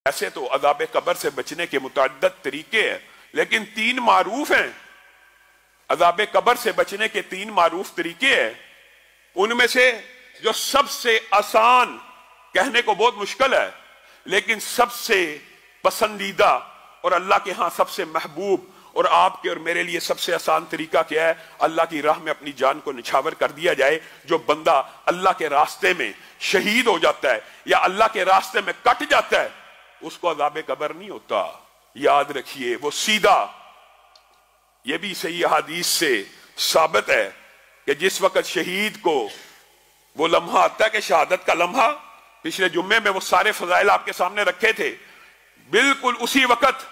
ऐसे तो अज़ाब कब्र से बचने के मुतअद्दिद तरीके हैं, लेकिन 3 मारूफ हैं। अज़ाब कब्र से बचने के 3 मारूफ तरीके हैं। उनमें से जो सबसे आसान, कहने को बहुत मुश्किल है, लेकिन सबसे पसंदीदा और अल्लाह के यहां सबसे महबूब और आपके और मेरे लिए सबसे आसान तरीका क्या है? अल्लाह की राह में अपनी जान को निछावर कर दिया जाए। जो बंदा अल्लाह के रास्ते में शहीद हो जाता है या अल्लाह के रास्ते में कट जाता है, उसको अज़ाब कब्र नहीं होता। याद रखिए, वो सीधा, यह भी सही हदीस से साबित है कि जिस वक्त शहीद को वो लम्हा आता है कि शहादत का लम्हा, पिछले जुम्मे में वो सारे फजाइल आपके सामने रखे थे, बिल्कुल उसी वक्त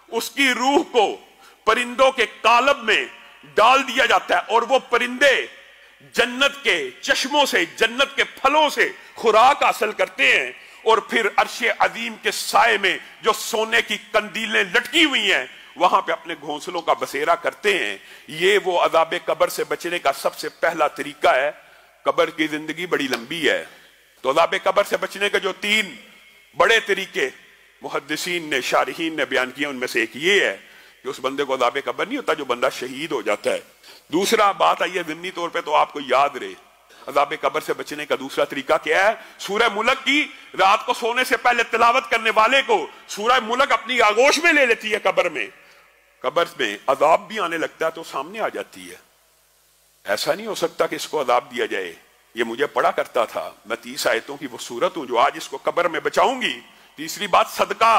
उसकी रूह को परिंदों के कालब में डाल दिया जाता है और वो परिंदे जन्नत के चश्मों से, जन्नत के फलों से खुराक हासिल करते हैं और फिर अर्शे अजीम के साए में जो सोने की कंदीलें लटकी हुई हैं, वहां पे अपने घोंसलों का बसेरा करते हैं। ये वो अज़ाब कब्र से बचने का सबसे पहला तरीका है। कब्र की जिंदगी बड़ी लंबी है, तो अज़ाब कब्र से बचने के जो 3 बड़े तरीके मुहद्दिसीन ने, शारिहीन ने बयान किए, उनमें से एक ये है कि उस बंदे को अज़ाब कब्र नहीं होता जो बंदा शहीद हो जाता है। दूसरा बात आई है ज़िम्नी तौर पे, तो आपको याद रहे, अज़ाब कब्र से बचने का दूसरा तरीका क्या है? सूरह मुल्क की रात को सोने से पहले तिलावत करने वाले को सूरह मुल्क अपनी आगोश में ले लेती है। कब्र में अज़ाब भी आने लगता है तो सामने आ जाती है। ऐसा नहीं हो सकता कि इसको अज़ाब दिया जाए। ये मुझे पढ़ा करता था, मैं 30 आयतों की वो सूरत हूं जो आज इसको कब्र में बचाऊंगी। तीसरी बात, सदका।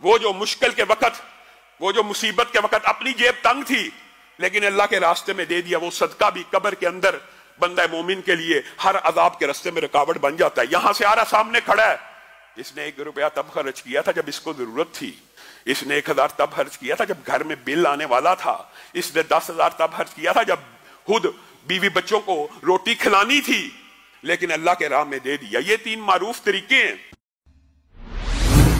वो जो मुश्किल के वक्त, वो जो मुसीबत के वक्त अपनी जेब तंग थी लेकिन अल्लाह के रास्ते में दे दिया, वो सदका भी कब्र के अंदर बंदा मोमिन के लिए हर अजाब के रास्ते में रुकावट बन जाता है। यहां से आ रहा, सामने खड़ा है, इसने 1 रुपया तब खर्च किया था जब इसको जरूरत थी, इसने 1000 तब खर्च किया था जब घर में बिल आने वाला था, इसने 10,000 तब खर्च किया था जब खुद बीवी बच्चों को रोटी खिलानी थी, लेकिन अल्लाह के राह में दे दिया। ये 3 मारूफ तरीके हैं।